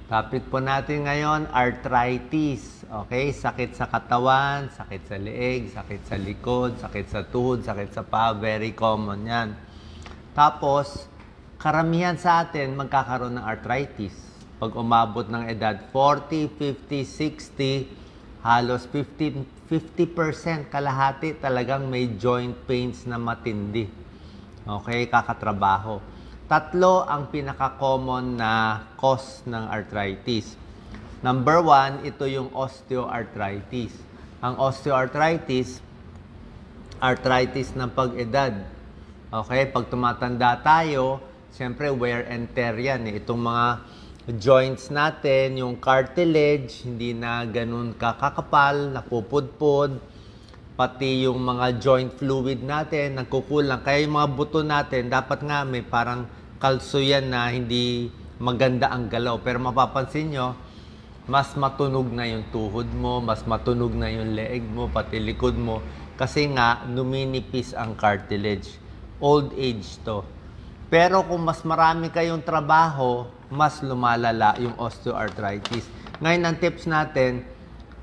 Topic po natin ngayon, arthritis. Okay? Sakit sa katawan, sakit sa leeg, sakit sa likod, sakit sa tuhod, sakit sa paa. Very common yan. Tapos, karamihan sa atin magkakaroon ng arthritis. Pag umabot ng edad 40, 50, 60, halos 50% kalahati talagang may joint pains na matindi. Okay? Kakatrabaho. Tatlo ang pinaka-common na cause ng arthritis. Number 1, ito yung osteoarthritis. Ang osteoarthritis, arthritis ng pag-edad. Okay, pag tumatanda tayo, siyempre wear and tear yan. Itong mga joints natin, yung cartilage, hindi na ganun kakakapal, napupudpud. Pati yung mga joint fluid natin, nagkukulang. Kaya yung mga buto natin, dapat nga may parang kalso yan na hindi maganda ang galaw. Pero mapapansin nyo, mas matunog na yung tuhod mo, mas matunog na yung leeg mo, pati likod mo. Kasi nga, numinipis ang cartilage. Old age to. Pero kung mas marami kayong trabaho, mas lumalala yung osteoarthritis. Ngayon, ang tips natin,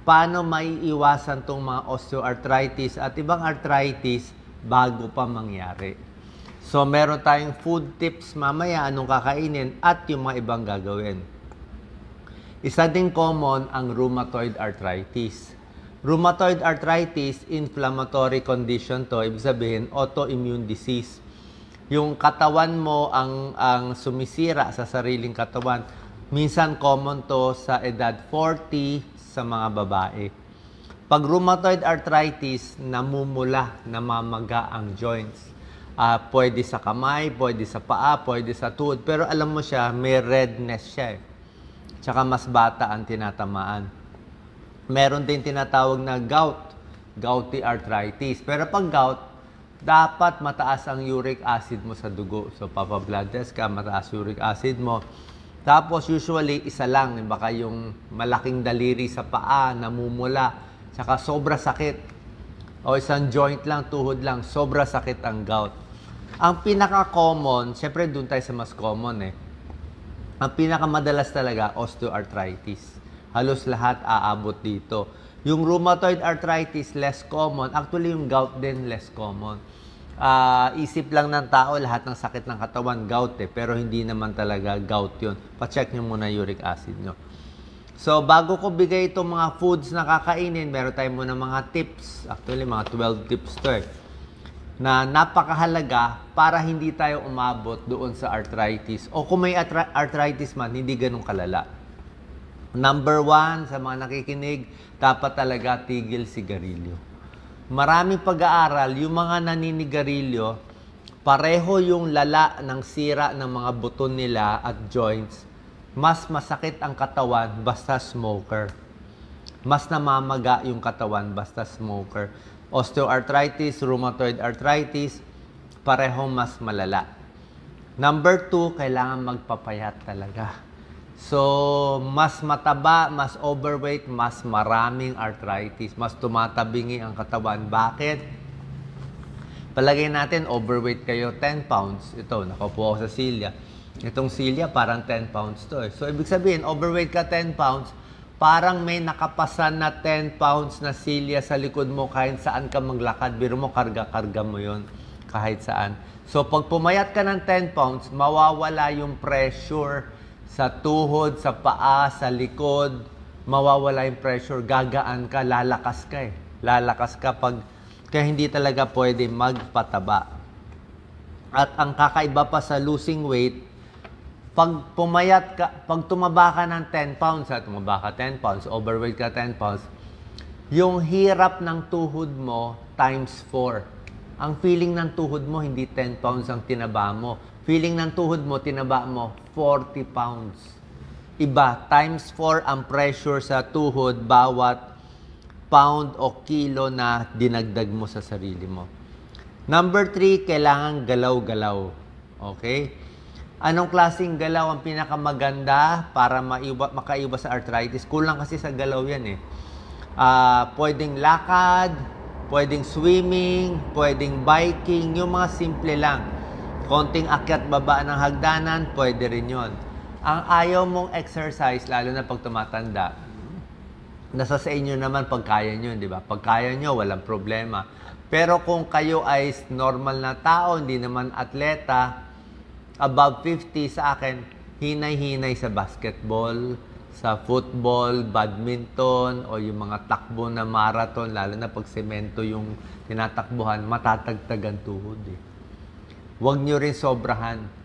paano maiiwasan tong mga osteoarthritis at ibang arthritis bago pa mangyari. So, meron tayong food tips mamaya, anong kakainin at yung mga ibang gagawin. Isa ding common ang rheumatoid arthritis. Rheumatoid arthritis, inflammatory condition to, ibig sabihin autoimmune disease. Yung katawan mo ang sumisira sa sariling katawan. Minsan common to sa edad 40 sa mga babae. Pag rheumatoid arthritis, namumula, namamaga ang joints. Pwede sa kamay, pwede sa paa, pwede sa tuhod. Pero alam mo siya, may redness siya. Tsaka mas bata ang tinatamaan. Meron din tinatawag na gout, gouty arthritis. Pero pag gout, dapat mataas ang uric acid mo sa dugo. So, papa-blood test ka, mataas uric acid mo. Tapos, usually, isa lang. Baka yung malaking daliri sa paa, namumula, saka sobra sakit. O isang joint lang, tuhod lang, sobra sakit ang gout. Ang pinaka-common, syempre doon tayo sa mas common Ang pinakamadalas talaga, osteoarthritis. Halos lahat aabot dito. Yung rheumatoid arthritis, less common. Actually, yung gout din, less common. Isip lang ng tao, lahat ng sakit ng katawan, gout pero hindi naman talaga gout yun. Pa-check nyo muna uric acid nyo. So, bago ko bigay itong mga foods na kakainin, meron tayo muna mga tips. Actually, mga 12 tips to na napakahalaga para hindi tayo umabot doon sa arthritis. O kung may arthritis man, hindi ganun kalala. Number 1, sa mga nakikinig, dapat talaga tigil sigarilyo. Maraming pag-aaral, yung mga naninigarilyo, pareho yung lala ng sira ng mga buto nila at joints. Mas masakit ang katawan basta smoker. Mas namamaga yung katawan basta smoker. Osteoarthritis, rheumatoid arthritis, pareho mas malala. Number 2, kailangan magpapayat talaga. So, mas mataba, mas overweight, mas maraming arthritis, mas tumatabingi ang katawan. Bakit? Palagay natin, overweight kayo 10 pounds. Ito, nakaupo ako sa silya. Itong silya, parang 10 pounds to So, ibig sabihin, overweight ka 10 pounds, parang may nakapasan na 10 pounds na silya sa likod mo kahit saan ka maglakad. Biro mo, karga-karga mo yon kahit saan. So, pag pumayat ka ng 10 pounds, mawawala yung pressure sa tuhod, sa paa, sa likod, mawawala yung pressure, gagaan ka, lalakas ka Lalakas ka kaya hindi talaga pwede magpataba. At ang kakaiba pa sa losing weight, pag pumayat ka, pag tumaba ka ng 10 pounds, tumaba ka 10 pounds, overweight ka 10 pounds, yung hirap ng tuhod mo times 4. Ang feeling ng tuhod mo, hindi 10 pounds ang tinaba mo. Feeling ng tuhod mo, tinaba mo, 40 pounds. Iba, times 4 ang pressure sa tuhod bawat pound o kilo na dinagdag mo sa sarili mo. Number 3, kailangan galaw-galaw. Okay? Anong klaseng galaw ang pinakamaganda para makaiwas sa arthritis? Kulang kasi sa galaw yan Pwedeng lakad, pwedeng swimming, pwedeng biking, yung mga simple lang. Konting akyat baba ng hagdanan, pwede rin yon. Ang ayaw mong exercise, lalo na pag tumatanda, nasa sa inyo naman pag kaya nyo, di ba? Pag kaya nyo, walang problema. Pero kung kayo ay normal na tao, hindi naman atleta, above 50 sa akin, hinay-hinay sa basketball, sa football, badminton, o yung mga takbo na marathon, lalo na pag semento yung tinatakbuhan, matatagtagan tuhod eh. Huwag nyo rin sobrahan.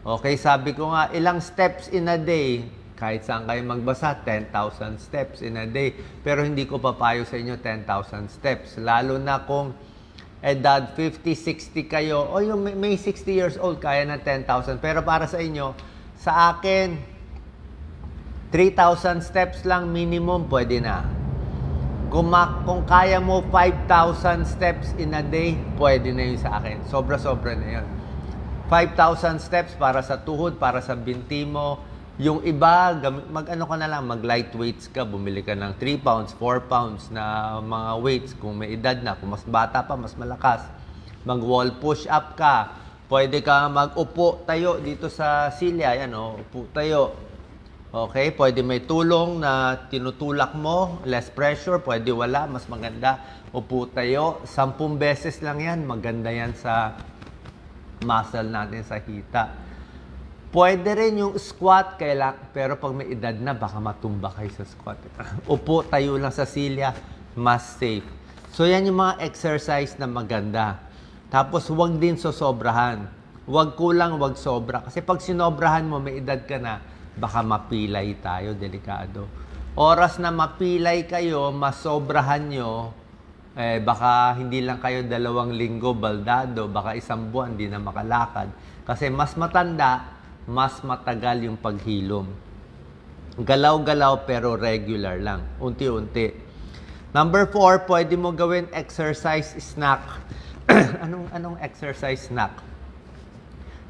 Okay, sabi ko nga, ilang steps in a day, kahit saan kayo magbasa, 10,000 steps in a day. Pero hindi ko papayo sa inyo 10,000 steps. Lalo na kung edad 50, 60 kayo, o yung may 60 years old, kaya na 10,000. Pero para sa inyo, sa akin, 3,000 steps lang minimum, pwede na. Kung kaya mo 5,000 steps in a day, pwede na yun sa akin. Sobra-sobra na yun. 5,000 steps para sa tuhod, para sa binti mo. Yung iba, mag-ano ka na lang, mag-light weights ka, bumili ka ng 3 pounds, 4 pounds na mga weights. Kung may edad na, kung mas bata pa, mas malakas. Mag-wall push-up ka. Pwede ka mag-upo tayo dito sa silya. Yan o, upo tayo. Okay, pwede may tulong na tinutulak mo, less pressure, pwede wala, mas maganda. Upo tayo, 10 beses lang yan, maganda yan sa muscle natin sa hita. Pwede rin yung squat, pero pag may edad na, baka matumba kayo sa squat. Upo, tayo lang sa silya, mas safe. So, yan yung mga exercise na maganda. Tapos, huwag din sosobrahan. Huwag kulang, huwag sobra. Kasi pag sinobrahan mo, may edad ka na, baka mapilay tayo, delikado. Oras na mapilay kayo, masobrahan nyo, baka hindi lang kayo 2 linggo baldado, baka 1 buwan, hindi na makalakad. Kasi mas matanda, mas matagal yung paghilom. Galaw-galaw pero regular lang. Unti-unti. Number 4, pwede mo gawin exercise snack. Anong exercise snack?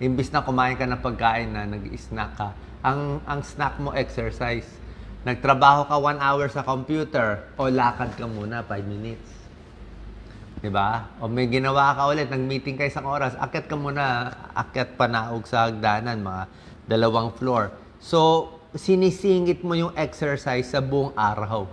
Imbis na kumain ka ng pagkain na nag-snack ka, ang snack mo exercise. Nagtrabaho ka 1 hour sa computer, o lakad ka muna 5 minutes. Diba? O may ginawa ka ulit, nag-meeting ka 1 oras, akyat ka muna, akyat panaog sa hagdanan, mga 2 floor. So, sinisingit mo yung exercise sa buong araw.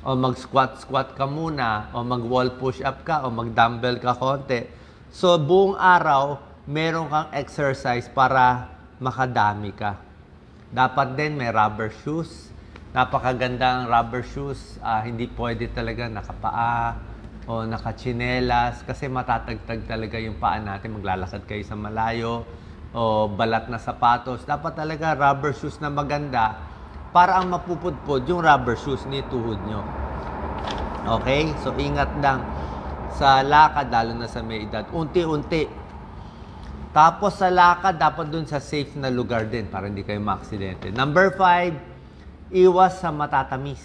O mag-squat ka muna, o mag-wall push-up ka, o mag-dumbbell ka konti. So, buong araw, meron kang exercise para makadami ka. Dapat din may rubber shoes. Napakaganda ang rubber shoes. Hindi pwede talaga nakapaa o nakachinelas kasi matatagtag talaga yung paa natin. Maglalakad kayo sa malayo o balat na sapatos. Dapat talaga rubber shoes na maganda para ang mapupudpod yung rubber shoes ni tuhod nyo. Okay? So, ingat lang sa lakad, lalo na sa may edad. Unti-unti. Tapos sa lakad, dapat dun sa safe na lugar din para hindi kayo maaksidente. Number 5, iwas sa matatamis.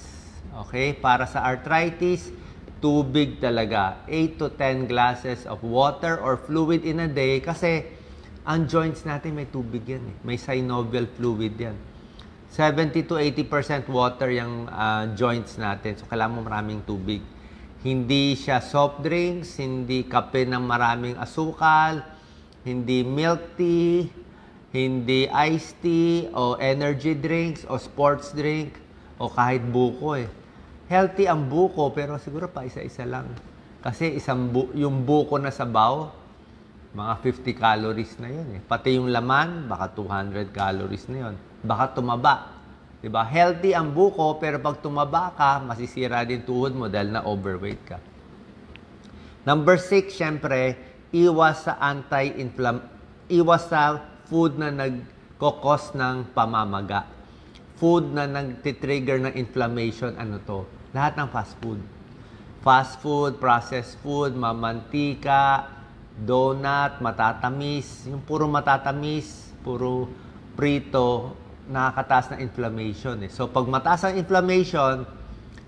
Okay? Para sa arthritis, tubig talaga. 8 to 10 glasses of water or fluid in a day kasi ang joints natin may tubig yan eh. May synovial fluid yan. 70 to 80% water yung joints natin. So, kailangan mo maraming tubig. Hindi siya soft drinks, hindi kape ng maraming asukal, hindi milk tea, hindi iced tea, o energy drinks, o sports drink, o kahit buko eh. Healthy ang buko, pero siguro pa isa-isa lang. Kasi yung buko na sabaw, mga 50 calories na yun eh. Pati yung laman, baka 200 calories na yun. Baka tumaba. Diba? Healthy ang buko, pero pag tumaba ka, masisira din tuhod mo dahil na overweight ka. Number 6, syempre, iwas sa food na nagkokos ng pamamaga. Food na nagtitrigger ng inflammation, ano to? Lahat ng fast food. Fast food, processed food, mamantika, donut, matatamis. Yung puro matatamis, puro prito, nakakataas na inflammation. Eh. So, pag mataas ang inflammation,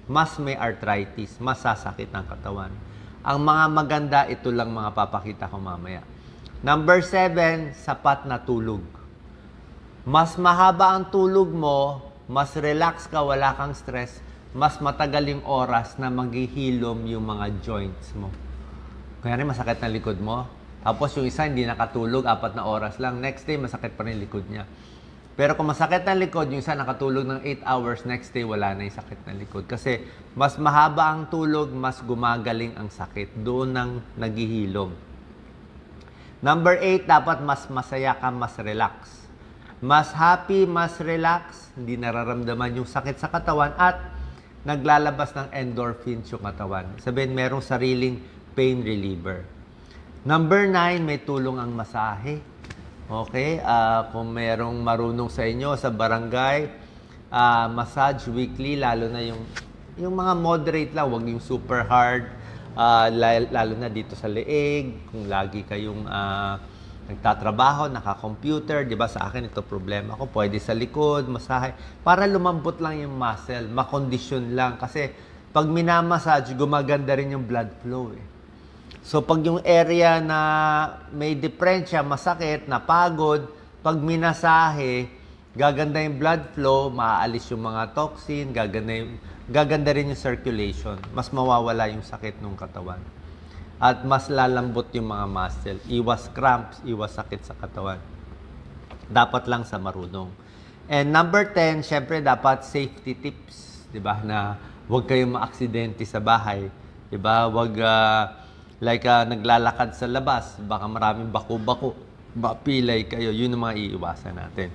mas may arthritis, mas sasakit ang katawan. Ang mga maganda, ito lang mga papakita ko mamaya. Number 7, sapat na tulog. Mas mahaba ang tulog mo, mas relax ka, wala kang stress, mas matagal yung oras na maghihilom yung mga joints mo. Kaya rin masakit na likod mo. Tapos yung isa hindi nakatulog, 4 na oras lang. Next day, masakit pa rin likod niya. Pero kung masakit ng likod, yung isa nakatulog ng 8 hours, next day wala na yung sakit ng likod. Kasi mas mahaba ang tulog, mas gumagaling ang sakit. Doon ang naghihilom. Number 8, dapat mas masaya ka, mas relax. Mas happy, mas relax, hindi nararamdaman yung sakit sa katawan at naglalabas ng endorphins yung katawan. Sabihin, merong sariling pain reliever. Number 9, may tulong ang masahe. Okay? Kung merong marunong sa inyo sa barangay, massage weekly, lalo na yung mga moderate lang, wag yung super hard, lalo na dito sa leeg, kung lagi kayong nagtatrabaho, naka-computer, di ba sa akin ito problema ko, pwede sa likod, masahe, para lumambot lang yung muscle, makondisyon lang. Kasi pag minamassage, gumaganda rin yung blood flow eh. So pag yung area na may diferensya, masakit, napagod, pag minasahe, gaganda yung blood flow, maaalis yung mga toxin, gaganda rin yung circulation, mas mawawala yung sakit ng katawan. At mas lalambot yung mga muscle. Iwas cramps, iwas sakit sa katawan. Dapat lang sa marunong. And number 10, syempre dapat safety tips, 'di ba? Na huwag kayong maaksidente sa bahay, 'di ba? Huwag naglalakad sa labas, baka maraming bako-bako, mapilay kayo. Yun ang mga iiwasan natin.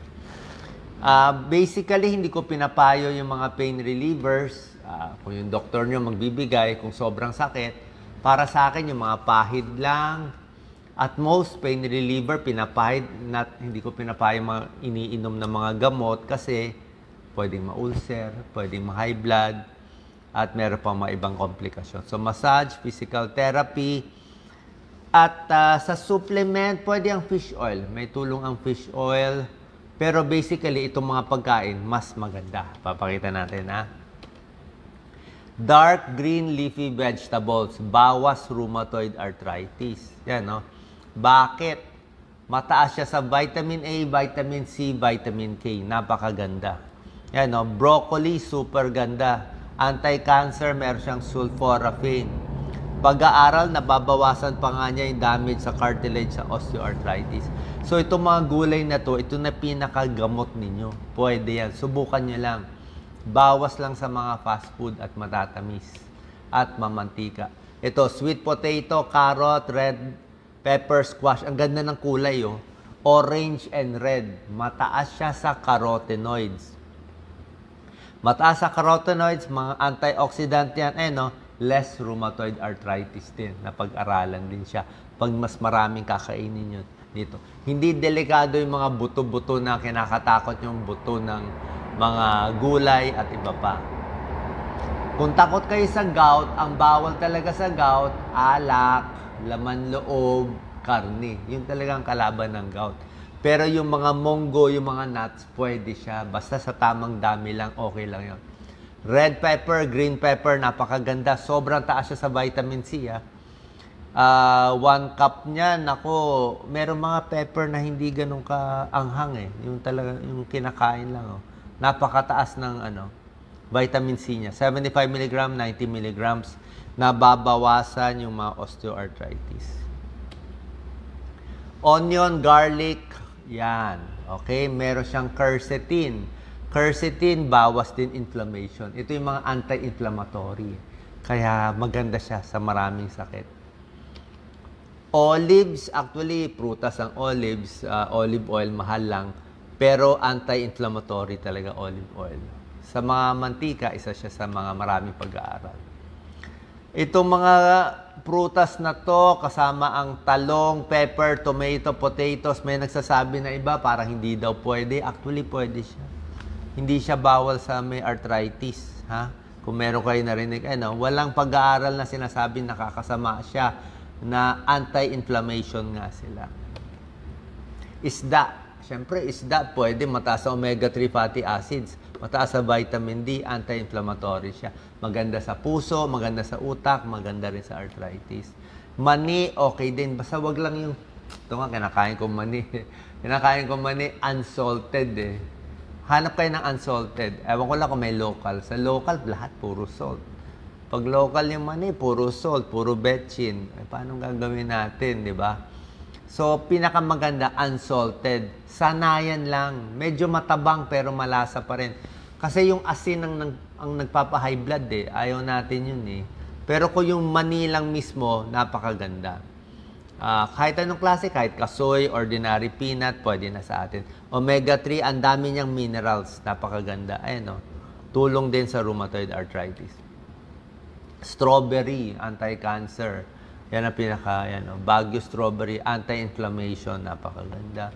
Basically, hindi ko pinapayo yung mga pain relievers. Kung yung doktor nyo magbibigay, kung sobrang sakit, para sa akin, yung mga pahid lang. At most, pain reliever, pinapahid. Hindi ko pinapayo mga iniinom na mga gamot kasi pwedeng ma-ulcer, pwedeng ma-high blood, at meron pa mga ibang komplikasyon. So, massage, physical therapy, at sa supplement, pwede ang fish oil. May tulong ang fish oil. Pero basically, itong mga pagkain, mas maganda. Papakita natin, Dark green leafy vegetables, bawas rheumatoid arthritis. Yan, no? Bakit? Mataas siya sa vitamin A, vitamin C, vitamin K. Napakaganda. Yan, no? Broccoli, super ganda. Anti-cancer, meron siyang sulforaphane. Pag-aaral, nababawasan pa nga niya yung damage sa cartilage sa osteoarthritis. So, itong mga gulay na to, ito na pinakagamot ninyo. Pwede yan. Subukan nyo lang. Bawas lang sa mga fast food at matatamis at mamantika. Ito, sweet potato, carrot, red pepper, squash. Ang ganda ng kulay, oh. Orange and red. Mataas siya sa carotenoids. Mataas sa carotenoids, mga antioxidant yan, less rheumatoid arthritis din. Napag-aralan din siya pag mas maraming kakainin yun dito. Hindi delikado yung mga buto-buto na kinakatakot yung buto ng mga gulay at iba pa. Kung takot kayo sa gout, ang bawal talaga sa gout, alak, laman loob, karne. Yun talagang kalaban ng gout. Pero yung mga monggo, yung mga nuts, pwede siya. Basta sa tamang dami lang, okay lang yun. Red pepper, green pepper, napakaganda. Sobrang taas siya sa vitamin C. 1 cup niyan, meron mga pepper na hindi ganun kaanghang eh. Yung talaga, yung kinakain lang. Napakataas ng vitamin C niya. 75 mg, 90 mg. Nababawasan yung mga osteoarthritis. Onion, garlic, yan. Okay, meron siyang quercetin. Quercetin, bawas din inflammation. Ito yung mga anti-inflammatory. Kaya maganda siya sa maraming sakit. Olives, actually, prutas ang olives. Olive oil, mahal lang. Pero anti-inflammatory talaga olive oil. Sa mga mantika, isa siya sa mga maraming pag-aaral. Itong mga prutas na to, kasama ang talong, pepper, tomato, potatoes, may nagsasabi na iba, parang hindi daw pwede. Actually, pwede siya. Hindi siya bawal sa may arthritis. Kung meron kayo narinig, walang pag-aaral na sinasabi nakakasama siya na anti-inflammation nga sila. Isda. Siyempre, isda pwede mataas sa omega-3 fatty acids, mataas sa vitamin D, anti-inflammatory siya. Maganda sa puso, maganda sa utak, maganda rin sa arthritis. Mani, okay din. Basta wag lang yung, ito nga, kinakain ko mani. Kinakain ko mani, unsalted eh. Hanap kayo ng unsalted. Ewan ko lang kung may local. Sa local, lahat puro salt. Pag local yung mani, puro salt, puro betchin. Paano gagawin natin, di ba? So, pinakamaganda, unsalted. Sanayan lang. Medyo matabang pero malasa pa rin. Kasi yung asin ang nagpapa-high blood eh. Ayaw natin yun eh. Pero kung yung mani lang mismo, napakaganda. Kahit anong klase, kahit kasoy, ordinary peanut, pwede na sa atin. Omega-3, ang dami niyang minerals. Napakaganda. Ayan o. Tulong din sa rheumatoid arthritis. Strawberry, anti-cancer. Yan ang pinaka, Baguio strawberry, anti-inflammation, napakaganda.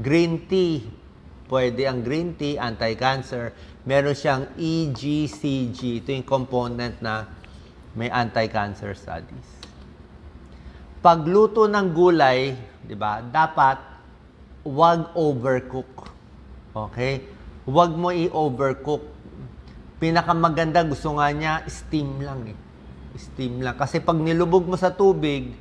Green tea, pwede ang green tea, anti-cancer. Meron siyang EGCG, ito yung component na may anti-cancer studies. Pagluto ng gulay, di ba, dapat wag overcook. Okay? Wag mo i-overcook. Pinakamaganda, gusto nga niya, steam lang eh. Steam lang. Kasi pag nilubog mo sa tubig,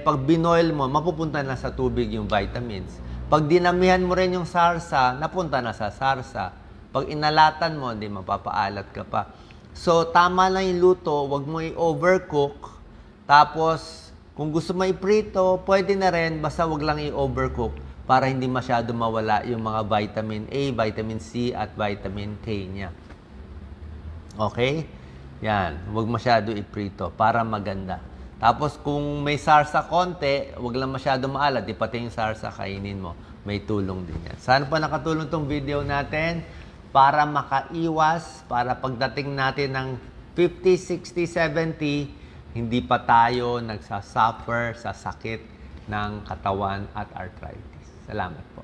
pag binoil mo, mapupunta na sa tubig yung vitamins. Pag dinamihan mo rin yung sarsa, napunta na sa sarsa. Pag inalatan mo, hindi mapapaalat ka pa. So, tama lang yung luto, wag mo i-overcook. Tapos, kung gusto mo i-prito, pwede na rin, basta wag lang i-overcook para hindi masyado mawala yung mga vitamin A, vitamin C, at vitamin K niya. Okay? Yan, huwag masyado iprito para maganda. Tapos kung may sarsa konti, huwag lang masyado maalat, di pati yung sarsa kainin mo. May tulong din yan. Sana pa nakatulong tong video natin para makaiwas, para pagdating natin ng 50, 60, 70, hindi pa tayo nagsasuffer sa sakit ng katawan at arthritis. Salamat po.